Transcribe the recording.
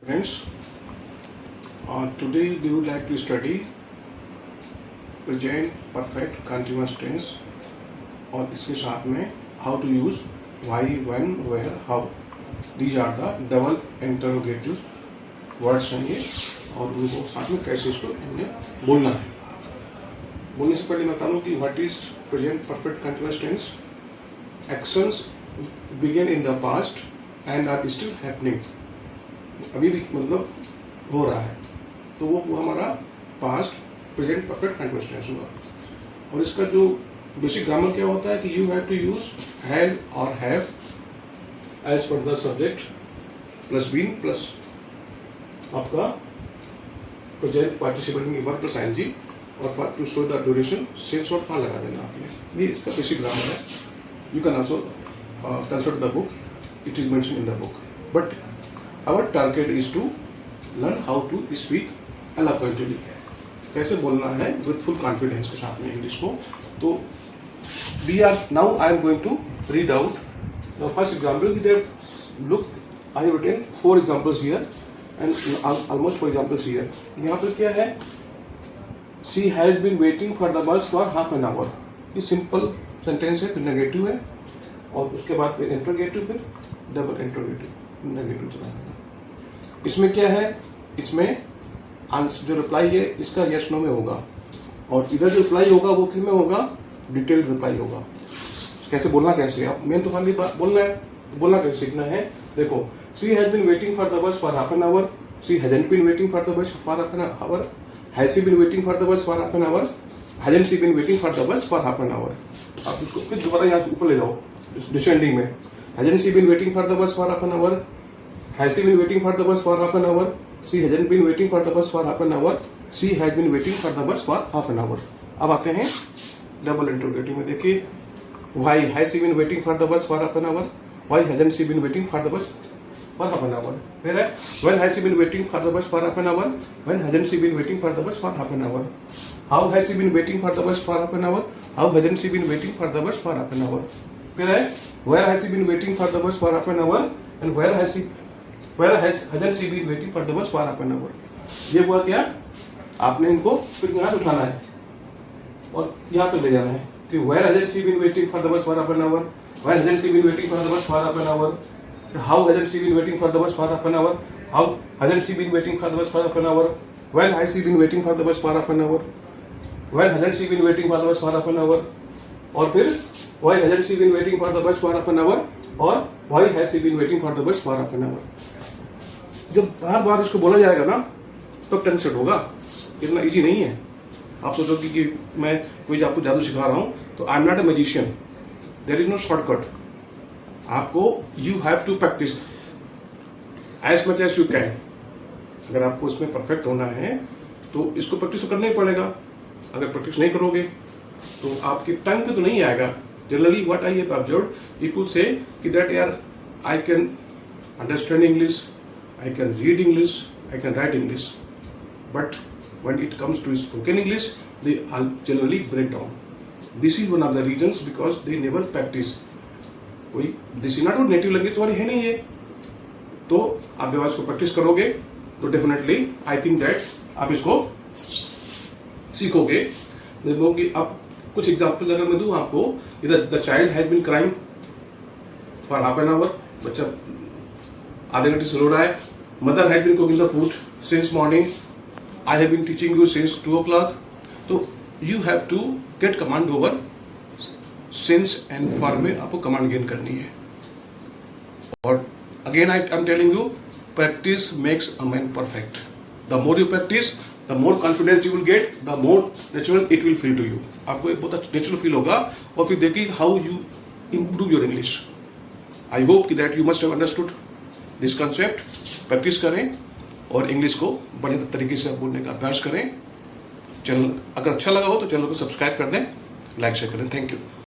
Friends, today we would like to study present perfect continuous tense और इसके साथ में how to use why, when, where, how. These are the double interrogative words हैं ये और उनको साथ में कैसे इसको इन्हें बोलना है. बोलने से पहले मैं बता दूं कि what is present perfect continuous tense. Actions begin in the past and are still happening. अभी भी मतलब हो रहा है तो वो हुआ हमारा past present perfect continuous tense हुआ. और इसका जो बेसिक ग्रामर क्या होता है कि you have to use has और have as per the subject plus been plus आपका प्रेजेंट पार्टिसिपल में वर्ब प्लस आईएनजी और for to show the duration since और कहाँ लगा देना आपने. ये इसका बेसिक ग्रामर है. You can also consult the book, it is mention in the book. But our target is to learn how to speak eloquently. कैसे बोलना है with full confidence के साथ में इंग्लिश को. तो we are now I am going to read out the first example. Look, I have written 4 examples here and almost 4 examples here. यहाँ पर क्या है? She has been waiting for the bus for half an hour. ये simple sentence है, फिर negative है और उसके बाद फिर इंटरोगेटिव, फिर डबल इंटरोगेटिव नेगेटिव चला जाएगा. इसमें क्या है? इसमें आंसर जो रिप्लाई है इसका यस नो में होगा और इधर जो रिप्लाई होगा वो किस में होगा? डिटेल्ड रिप्लाई होगा. कैसे बोलना, कैसे आप मेन तो खाली बोलना है. बोलना कैसे सीखना है? देखो, she has been waiting for the bus for half an hour. She hasn't been waiting for the bus for half an hour. Has she been waiting for the bus for half an hour. Hasn't she been waiting for the bus for half an hour. आप इसको फिर दोबारा यहाँ ऊपर ले जाओ descending में. Hasn't she been waiting for the bus for half an hour. Has she been waiting for the bus for half an hour? She hasn't been waiting for the bus for half an hour. She has been waiting for the bus for half an hour. अब आते हैं double interrogative में. देखिए, why has she been waiting for the bus for half an hour? Why hasn't she been waiting for the bus for half an hour? फिर है, when has she been waiting for the bus for half an hour? When hasn't she been waiting for the bus for half an hour? How has she been waiting for the bus for half an hour? How hasn't she been waiting for the bus for half an hour? फिर है, where has she been waiting for the bus for half an hour? And where hasn't she been waiting for the bus for half an hour? ये हुआ क्या? आपने इनको फिर यहाँ से उठाना है और यहाँ तक ले जाना है कि where hasn't she been waiting for the bus for half an hour? Where hasn't she been waiting for the bus for half an hour? How hasn't she been waiting for the bus for half an hour? How hasn't she been waiting for the bus for half an hour? When has she been waiting for the bus for half an hour? When hasn't she been waiting for the bus for half an hour? और फिर why hasn't she been waiting for the bus for half an hour? और why has she been waiting for the bus for half an hour? जब बार बार इसको बोला जाएगा ना तो टंग set होगा. इतना इजी नहीं है. आप सोचोगे कि मैं कोई आपको जादू सिखा रहा हूं तो I am not a magician. There is no shortcut. आपको you have to practise as much as you can. अगर आपको इसमें परफेक्ट होना है तो इसको प्रैक्टिस करना ही पड़ेगा. अगर प्रैक्टिस नहीं करोगे तो आपकी टंग पे तो नहीं आएगा. Generally what I have observed, people से कि दैट यार I can understand English, I can read English, I can write English, but when it comes to spoken English, they all generally break down. This is one of the reasons because they never practice. कोई this is not a native language तुम्हारी है नहीं है. तो आप जब इसको practice करोगे तो डेफिनेटली आई थिंक दैट आप इसको सीखोगे. देखो कि अब कुछ एग्जाम्पल अगर मैं दूं आपको, इधर the child has been crying for half an hour. बच्चा आधे घंटे से रो रहा है. Mother has been cooking the food since morning. I have been teaching you since 2 o'clock. तो you have to get command over since and for में आपको कमांड गेन करनी है. और again I am telling you, practice makes a man perfect. The more you practice the more confidence you will get, the more natural it will feel to you. आपको एक बहुत natural feel होगा और फिर देखिए how you improve your English. I hope कि that you must have understood this concept. Practice करें और इंग्लिश को बढ़िया तरीके से बोलने का अभ्यास करें. चैनल अगर अच्छा लगा हो तो चैनल को सब्सक्राइब कर दें, लाइक शेयर कर दें. Thank you.